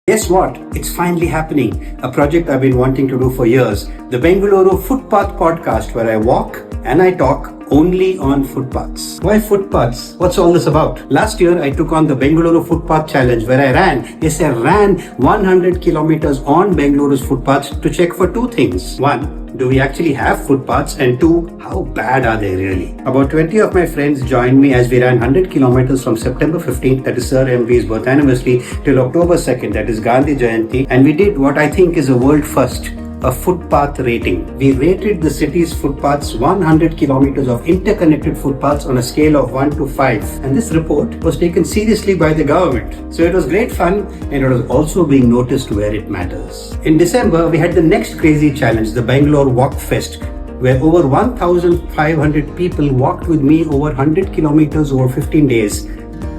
Guess what? It's finally happening. A project I've been wanting to do for years. The Bengaluru Footpath Podcast, where I walk and I talk only on footpaths. Why footpaths? What's all this about? Last year, I took on the Bengaluru Footpath Challenge, where I ran 100 kilometers on Bengaluru's footpaths to check for two things. One, do we actually have footpaths? And two, how bad are they really? About 20 of my friends joined me as we ran 100 kilometers from September 15th, that is Sir MV's birth anniversary, till October 2nd, that is Gandhi Jayanti. And we did what I think is a world first. A footpath rating. We rated the city's footpaths, 100 kilometers of interconnected footpaths on a scale of 1 to 5. And this report was taken seriously by the government. So it was great fun, and it was also being noticed where it matters. In December, we had the next crazy challenge, the Bangalore Walk Fest, where over 1,500 people walked with me over 100 kilometers over 15 days,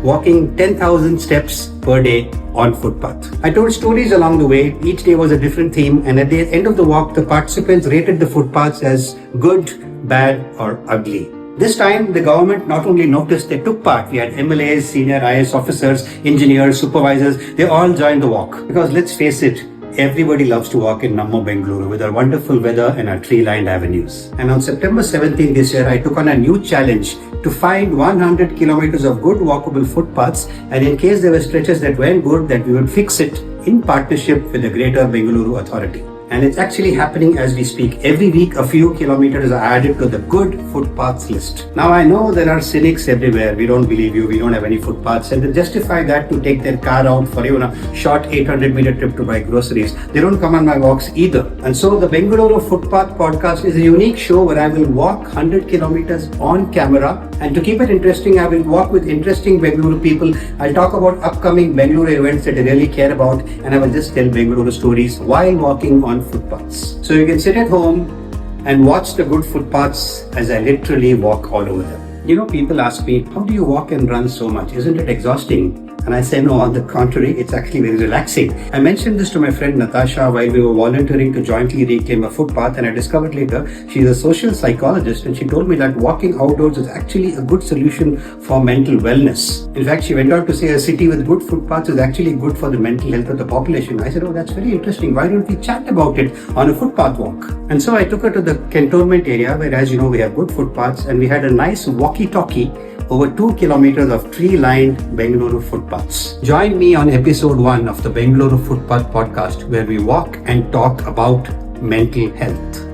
walking 10,000 steps per day on footpath. I told stories along the way. Each day was a different theme, and at the end of the walk, the participants rated the footpaths as good, bad, or ugly. This time, the government not only noticed, they took part. We had MLAs, senior IAS officers, engineers, supervisors. They all joined the walk. Because let's face it, everybody loves to walk in Nammo Bengaluru with our wonderful weather and our tree-lined avenues. And on September 17th this year, I took on a new challenge to find 100 kilometers of good walkable footpaths, and in case there were stretches that weren't good, that we would fix it in partnership with the Greater Bengaluru Authority. And it's actually happening as we speak. Every week, a few kilometers are added to the good footpaths list. Now, I know there are cynics everywhere. We don't believe you. We don't have any footpaths. And they justify that to take their car out for even a short 800-meter trip to buy groceries. They don't come on my walks either. And so the Bengaluru Footpath Podcast is a unique show where I will walk 100 kilometers on camera. And to keep it interesting, I will walk with interesting Bengaluru people. I'll talk about upcoming Bengaluru events that I really care about. And I will just tell Bengaluru stories while walking on footpaths. So you can sit at home and watch the good footpaths as I literally walk all over them. You know, people ask me, how do you walk and run so much? Isn't it exhausting? And I say, no, on the contrary, it's actually very relaxing. I mentioned this to my friend Natasha while we were volunteering to jointly reclaim a footpath, and I discovered later she's a social psychologist, and she told me that walking outdoors is actually a good solution for mental wellness. In fact, she went on to say a city with good footpaths is actually good for the mental health of the population. I said, oh, that's very interesting. Why don't we chat about it on a footpath walk? And so I took her to the cantonment area where, as you know, we have good footpaths, and we had a nice walkie-talkie over 2 kilometers of tree-lined Bengaluru footpaths. Join me on episode 1 of the Bengaluru Footpath Podcast, where we walk and talk about mental health.